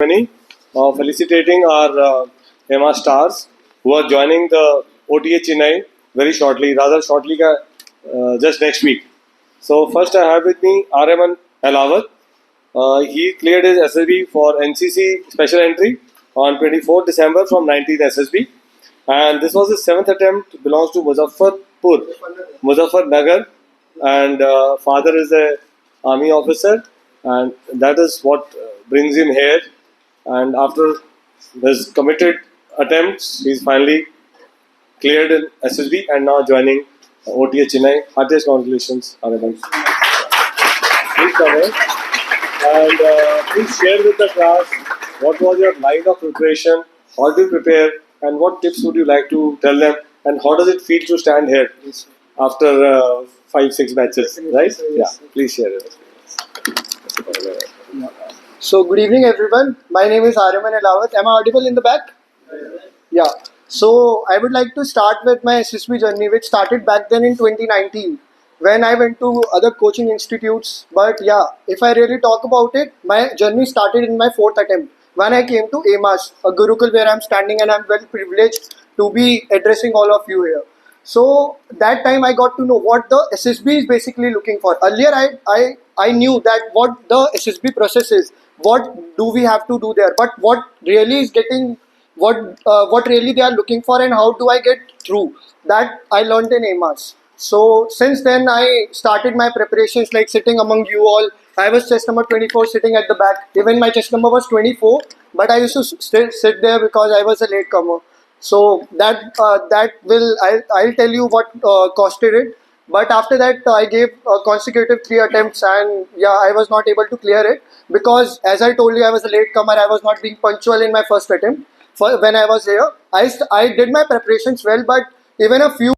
ceremony felicitating our AMAS stars who are joining the OTA Chennai very shortly, rather shortly, just next week. So first I have with me Aryaman Ahlawat. He cleared his SSB for NCC special entry on 24th December from 19th SSB, and this was his seventh attempt. Belongs to Muzaffarnagar, and father is a army officer, and that is what brings him here. And after his committed attempts, he's finally cleared in SSB and now joining OTA Chennai. Heartiest congratulations, Aryaman. Please come here and please share with the class what was your line of preparation, how do you prepare, and what tips would you like to tell them, and how does it feel to stand here after 5-6 matches, right? Yeah, please share it. So good evening everyone. My name is Aryaman Ahlawat. Am I audible in the back? Yeah. So I would like to start with my SSB journey, which started back then in 2019 when I went to other coaching institutes. But yeah, if I really talk about it, my journey started in my fourth attempt when I came to AMAS, a Gurukul where I'm standing, and I'm well privileged to be addressing all of you here. So that time I got to know what the SSB is basically looking for. Earlier I knew that what the SSB process is, what do we have to do there, but what really is getting, what really they are looking for, and how do I get through, that I learned in AMAS. So since then I started my preparations, like sitting among you all. I was chest number 24 sitting at the back. Even my chest number was 24, but I used to still sit there because I was a latecomer. So I'll tell you what costed it. But after that, I gave consecutive 3 attempts, and yeah, I was not able to clear it because, as I told you, I was a latecomer. I was not being punctual in my first attempt. When I was here, I did my preparations well, but even a few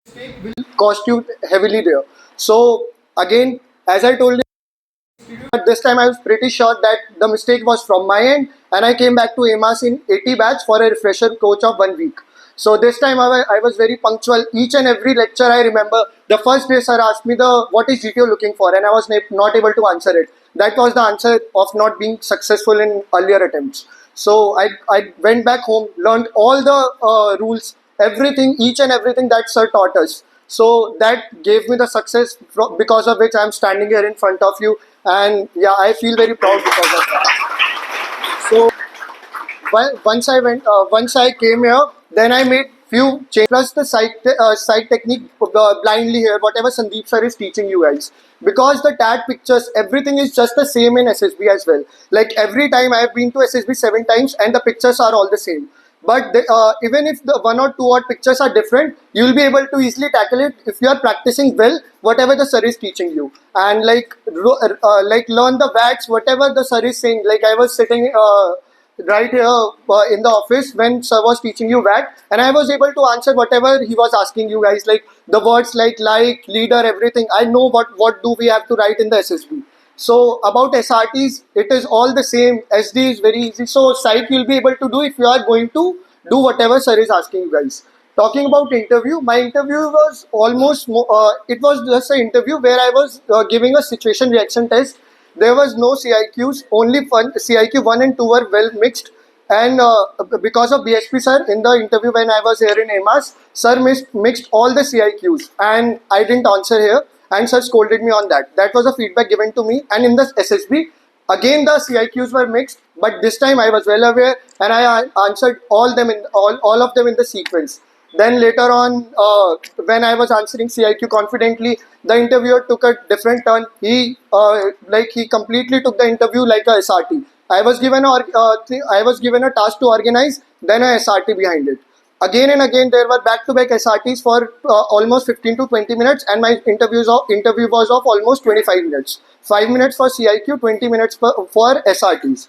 mistakes will cost you heavily there. So again, as I told you, but this time I was pretty sure that the mistake was from my end, and I came back to AMAS in 80 batch for a refresher coach of 1 week. So this time I was very punctual. Each and every lecture I remember, the first day sir asked me what is GTO looking for, and I was not able to answer it. That was the answer of not being successful in earlier attempts. So I went back home, learned all the rules, everything, each and everything that sir taught us. So that gave me the success because of which I am standing here in front of you, and yeah, I feel very proud because of that. So once I came here, then I made few changes plus the side technique blindly here, whatever Sandeep sir is teaching you guys, because the tag pictures, everything is just the same in SSB as well. Like every time I have been to SSB 7 times and the pictures are all the same. But even if the 1 or 2 odd pictures are different, you will be able to easily tackle it if you are practicing well whatever the sir is teaching you, and like learn the VATs, whatever the sir is saying. Like I was sitting right here in the office when sir was teaching you VAT, and I was able to answer whatever he was asking you guys, like the words like leader, everything. I know what do we have to write in the SSB. So about SRTs, it is all the same. SD is very easy. So psych you'll be able to do if you are going to do whatever sir is asking you guys. Talking about interview, my interview was almost, it was just an interview where I was giving a situation reaction test. There was no CIQs, only CIQ 1 and 2 were well mixed. And because of BSP sir, in the interview when I was here in AMAS, sir mixed all the CIQs, and I didn't answer here, and sir scolded me on that. That was a feedback given to me. And in the SSB, again the CIQs were mixed, but this time I was well aware, and I answered all of them in the sequence. Then later on, when I was answering CIQ confidently, the interviewer took a different turn. He completely took the interview like a SRT. I was given a task to organize, then a SRT behind it. Again and again, there were back-to-back SRTs for almost 15 to 20 minutes, and my interview was of almost 25 minutes. 5 minutes for CIQ, 20 minutes for SRTs.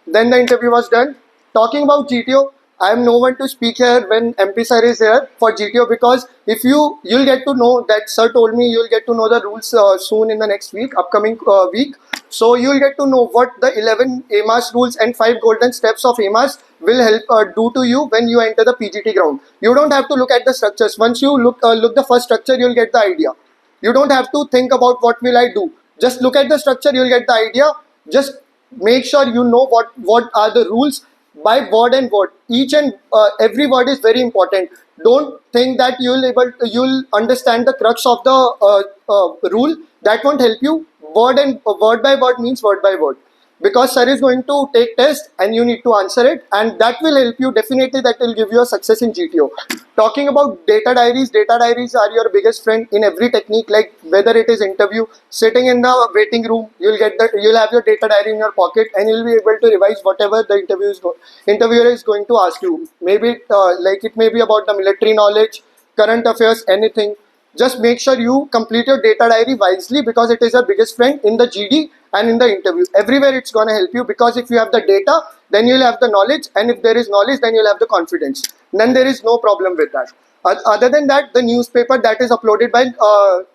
Then the interview was done. Talking about GTO, I am no one to speak here when MP sir is here for GTO, because if you'll get to know that sir told me you'll get to know the rules soon in the next upcoming week. So you'll get to know what the 11 AMAS rules and 5 golden steps of AMAS will help do to you when you enter the PGT ground. You don't have to look at the structures. Once you look the first structure, you'll get the idea. You don't have to think about what will I do. Just look at the structure, you'll get the idea. Just make sure you know what are the rules by word and word. Each and every word is very important. Don't think that you'll understand the crux of the rule. That won't help you. Word by word means word by word, because sir is going to take test and you need to answer it, and that will help you. Definitely that will give you a success in GTO. Talking about data diaries are your biggest friend in every technique. Like whether it is interview, sitting in the waiting room, you'll have your data diary in your pocket, and you'll be able to revise whatever the interviewer is going to ask you. Maybe like it may be about the military knowledge, current affairs, anything. Just make sure you complete your data diary wisely, because it is your biggest friend in the GD and in the interview. Everywhere it's going to help you, because if you have the data, then you'll have the knowledge, and if there is knowledge, then you'll have the confidence. Then there is no problem with that. Other than that, the newspaper that is uploaded by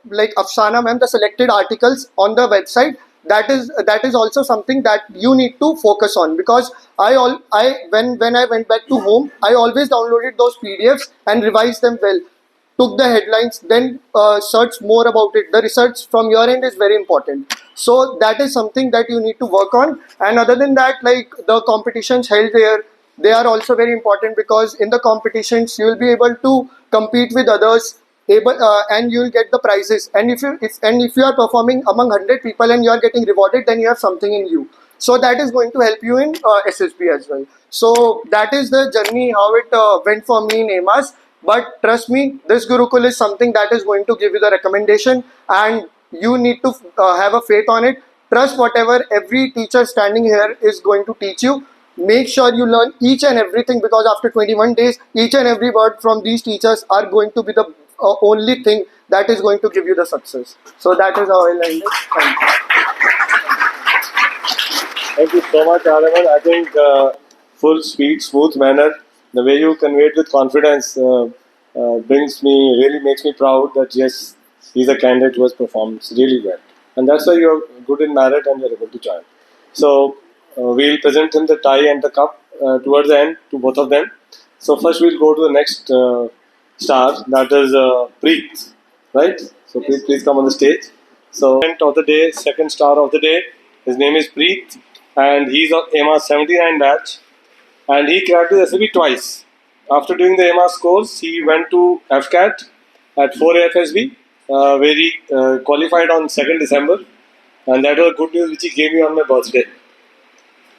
like Afsana ma'am, the selected articles on the website, that is also something that you need to focus on, because when I went back to home, I always downloaded those PDFs and revised them well, took the headlines, then search more about it. The research from your end is very important. So that is something that you need to work on. And other than that, like the competitions held there, they are also very important, because in the competitions you will be able to compete with others, and you will get the prizes. And if you are performing among 100 people and you are getting rewarded, then you have something in you. So that is going to help you in SSB as well. So that is the journey how it went for me in AMAS. But trust me, this Gurukul is something that is going to give you the recommendation, and you need to have a faith on it. Trust whatever every teacher standing here is going to teach you. Make sure you learn each and everything, because after 21 days, each and every word from these teachers are going to be the only thing that is going to give you the success. So that is how I'll end it. Thank you. Thank you so much, Aryaman. I think full speed, smooth manner, the way you convey it with confidence really makes me proud that yes, he's a candidate who has performed really well. And that's why you're good in merit and you're able to join. So we'll present him the tie and the cup towards the end to both of them. So first we'll go to the next star, that is Preet, right? So Preet, please come on the stage. So of the day, second star of the day, his name is Preet, and he's of AMAS 79 batch, and he cracked his SAB twice. After doing the AMAS course, he went to FCAT at 4 AFSB, where he qualified on 2nd December, and that was good news which he gave me on my birthday.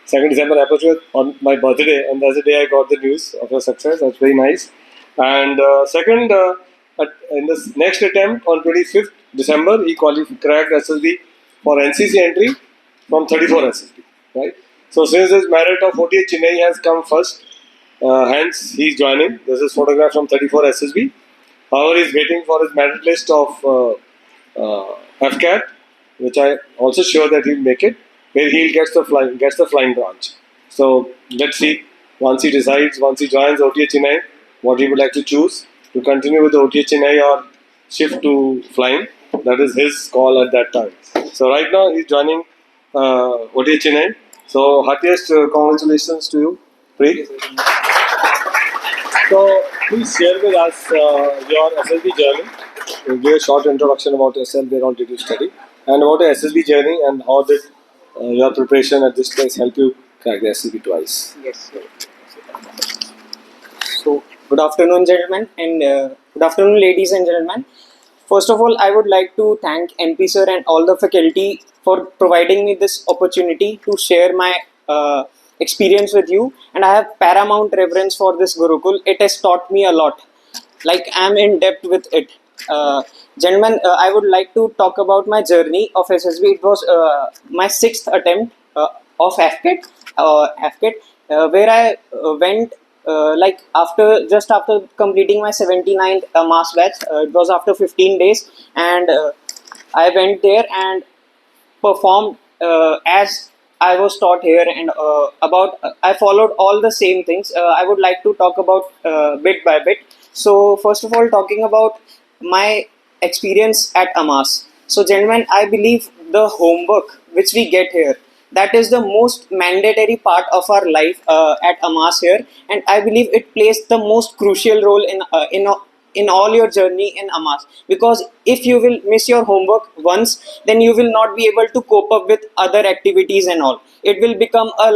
2nd December happened on my birthday, and that's the day I got the news of a success. That's very nice. And second, in the next attempt on 25th December, he cracked SSB for NCC entry from 34 SSB. Right. So since his merit of 48 Chennai has come first, hence he is joining. This is photograph from 34 SSB. However, he is waiting for his merit list of FCAT, which I also sure that he'll make it, where he gets the flying branch. So let's see, once he decides, once he joins OTA Chennai, what he would like to choose, to continue with the OTA Chennai or shift to flying. That is his call at that time. So right now he's joining OTA Chennai. So heartiest congratulations to you, Preet. So please share with us your SSB journey. Give a short introduction about yourself, where all did you study, and about the SSB journey, and how did your preparation at this place help you crack the SSB twice. Yes, sir. So, good afternoon, gentlemen, and good afternoon, ladies and gentlemen. First of all, I would like to thank MP sir and all the faculty for providing me this opportunity to share my experience with you. And I have paramount reverence for this Gurukul. It has taught me a lot. Like, I am in depth with it. Gentlemen, I would like to talk about my journey of SSB. It was my sixth attempt of FCAT, where I went like after completing my 79th mass batch. It was after 15 days, and I went there and performed as I was taught here, and I followed all the same things. I would like to talk about bit by bit. So first of all, talking about my experience at AMAS. So gentlemen, I believe the homework which we get here, that is the most mandatory part of our life at AMAS here, and I believe it plays the most crucial role in in all your journey in AMAS, because if you will miss your homework once, then you will not be able to cope up with other activities and all. It will become a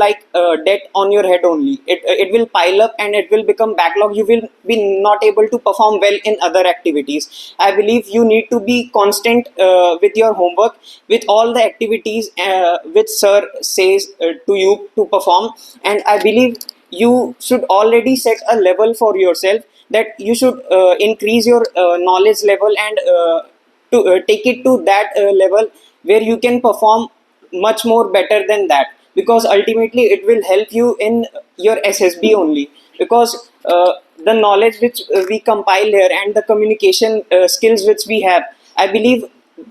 debt on your head only. It will pile up and it will become backlog. You will be not able to perform well in other activities. I believe you need to be constant with your homework, with all the activities which sir says to you to perform. And I believe you should already set a level for yourself, that you should increase your knowledge level, and to take it to that level where you can perform much more better than that, because ultimately it will help you in your SSB only. Because the knowledge which we compile here and the communication skills which we have, I believe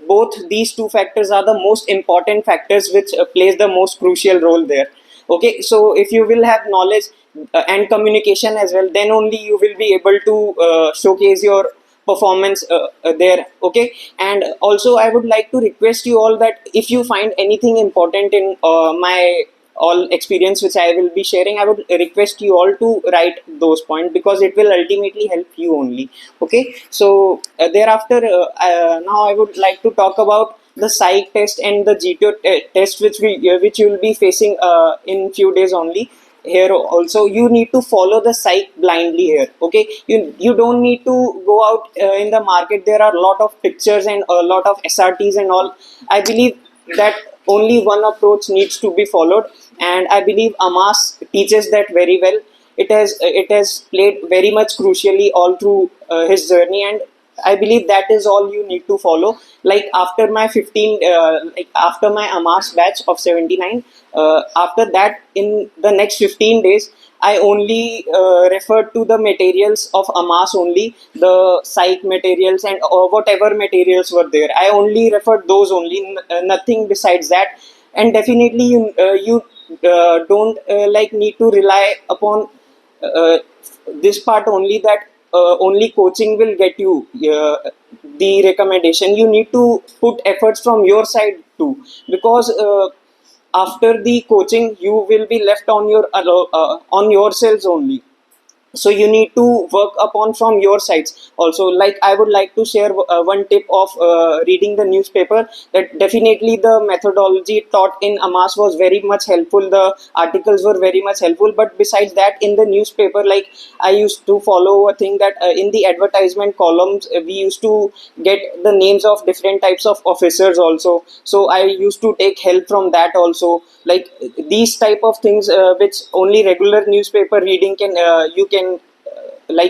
both these two factors are the most important factors which plays the most crucial role there. Okay, so if you will have knowledge and communication as well, then only you will be able to showcase your performance there. Okay, and also I would like to request you all that if you find anything important in my all experience which I will be sharing, I would request you all to write those points, because it will ultimately help you only. Okay, so thereafter now I would like to talk about the psych test and the GTO test which you will be facing in few days only. Here also you need to follow the psych blindly here. Okay, you don't need to go out in the market. There are a lot of pictures and a lot of SRTs and all. I believe that only one approach needs to be followed, and I believe AMAS teaches that very well. It has played very much crucially all through his journey, and I believe that is all you need to follow. Like after my 15, after my AMAS batch of 79, after that in the next 15 days, I only referred to the materials of AMAS only, the psych materials and whatever materials were there. I only referred those only, nothing besides that. And definitely you don't need to rely upon uh, this part only, that only coaching will get you the recommendation. You need to put efforts from your side too, because after the coaching you will be left on yourselves only. So you need to work upon from your sides also. Like I would like to share one tip of reading the newspaper, that definitely the methodology taught in AMAS was very much helpful, the articles were very much helpful. But besides that, in the newspaper, like I used to follow a thing that in the advertisement columns we used to get the names of different types of officers also. So I used to take help from that also. Like these type of things which only regular newspaper reading can you can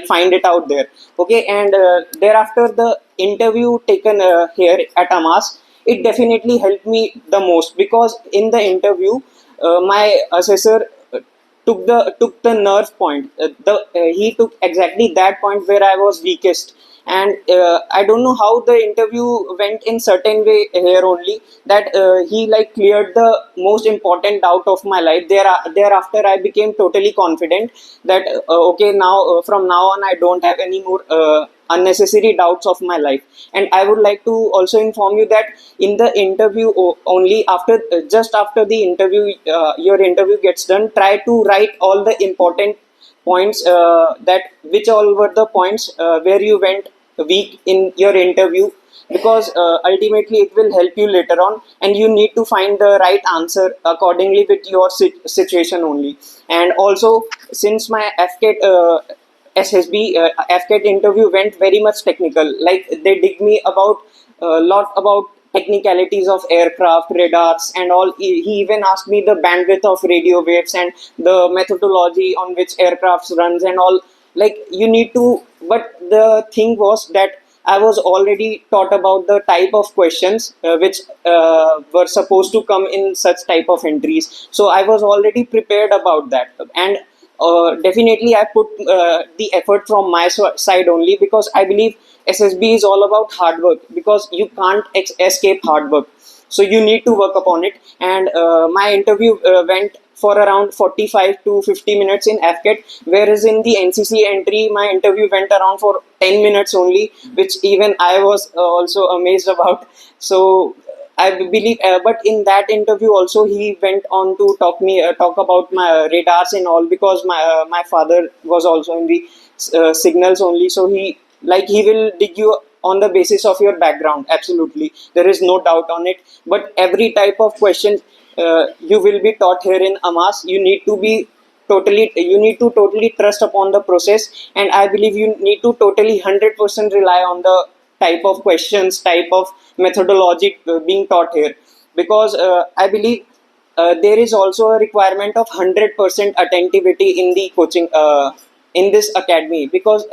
find it out there. Okay, and thereafter the interview taken here at AMAS, it definitely helped me the most, because in the interview my assessor took the nerve point. He took exactly that point where I was weakest. And I don't know how the interview went in certain way here only, that he cleared the most important doubt of my life. Thereafter I became totally confident that okay, now from now on I don't have any more unnecessary doubts of my life. And I would like to also inform you that in the interview only, after just after the interview, your interview gets done, try to write all the important points, that which all were the points where you went weak in your interview, because ultimately it will help you later on, and you need to find the right answer accordingly with your situation only. And also, since my FCAT SSB FCAT interview went very much technical, like they dig me about a lot about technicalities of aircraft, radars, and all. He even asked me the bandwidth of radio waves and the methodology on which aircrafts runs and all. Like you need to, but the thing was that I was already taught about the type of questions which were supposed to come in such type of entries. So I was already prepared about that, and definitely I put the effort from my side only, because I believe SSB is all about hard work, because you can't escape hard work. So you need to work upon it. And my interview went for around 45 to 50 minutes in FCAT, whereas in the NCC entry my interview went around for 10 minutes only, which even I was also amazed about. So I believe, but in that interview also he went on to talk about my radars and all, because my father was also in the signals only. So he Like he will dig you on the basis of your background. Absolutely, there is no doubt on it. But every type of question you will be taught here in AMAS, you need to totally trust upon the process, and I believe you need to totally 100% rely on the type of questions, type of methodology being taught here. Because I believe there is also a requirement of 100% attentivity in the coaching, in this academy. Because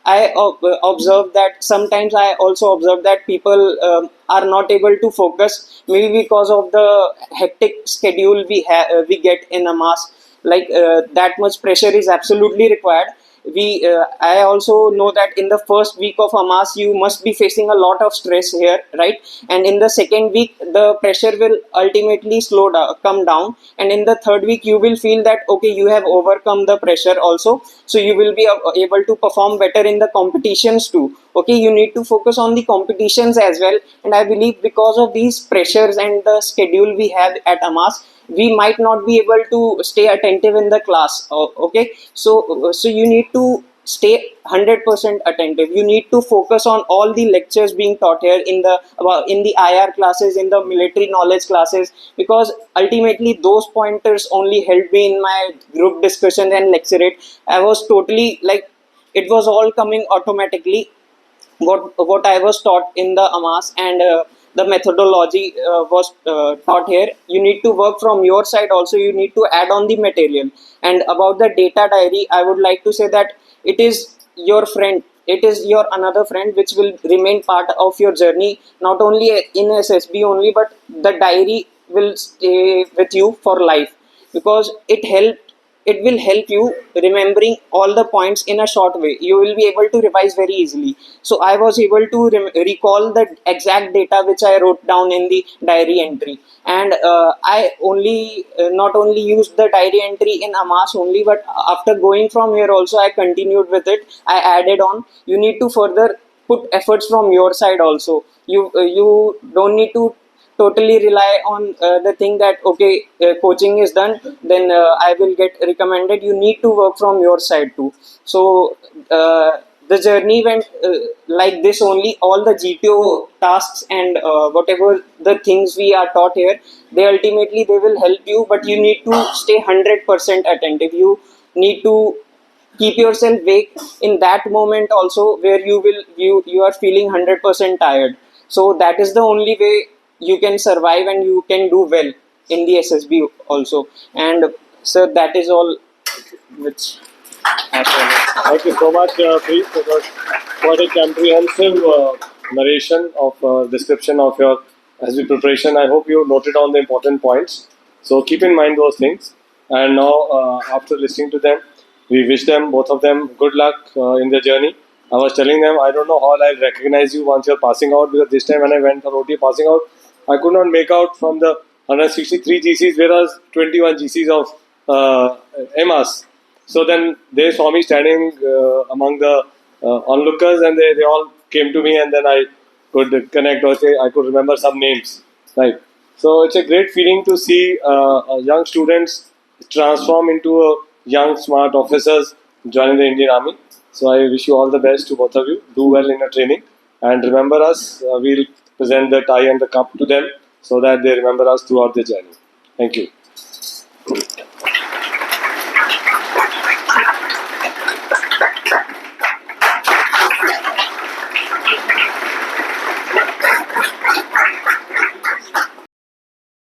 observe that sometimes I also observe that people are not able to focus, maybe because of the hectic schedule we get in a mass. Like that much pressure is absolutely required. I also know that in the first week of a mass you must be facing a lot of stress here, right? And in the second week the pressure will ultimately slow down, come down, and in the third week you will feel that okay, you have overcome the pressure also, so you will be able to perform better in the competitions too. Okay, you need to focus on the competitions as well. And I believe because of these pressures and the schedule we have at AMAS, we might not be able to stay attentive in the class. Okay, so you need to stay 100% attentive. You need to focus on all the lectures being taught here in the IR classes, in the military knowledge classes, because ultimately those pointers only helped me in my group discussion and lecturate. I was totally like, it was all coming automatically, what I was taught in the AMAS. And the methodology was taught here. You need to work from your side also. You need to add on the material. And about the data diary, I would like to say that it is your friend. It is your another friend which will remain part of your journey, not only in SSB only, but the diary will stay with you for life. Because it will help you remembering all the points in a short way. You will be able to revise very easily. So I was able to recall the exact data which I wrote down in the diary entry. And I only not only used the diary entry in AMAS only, but after going from here also I continued with it. I added on. You need to further put efforts from your side also. You don't need to totally rely on the thing that okay, coaching is done, then I will get recommended. You need to work from your side too. So the journey went like this only. All the GTO tasks and whatever the things we are taught here, they ultimately they will help you, but you need to stay 100% attentive. You need to keep yourself awake in that moment also, where you are feeling 100% tired. So that is the only way you can survive and you can do well in the SSB also. And sir, that is all which I follow. Thank you so much, Preet, for quite a comprehensive narration of description of your SB preparation. I hope you noted down the important points. So keep in mind those things. And now, after listening to them, we wish them, both of them, good luck in their journey. I was telling them, I don't know how I'll recognize you once you're passing out, because this time when I went for OT passing out, I could not make out from the 163 GCs, whereas 21 GCs of AMAS. So then they saw me standing among the onlookers, and they all came to me, and then I could connect, or say I could remember some names. Right. So it's a great feeling to see young students transform into young smart officers joining the Indian Army. So I wish you all the best to both of you. Do well in your training, and remember us. We'll present the tie and the cup to them so that they remember us throughout the journey. Thank you.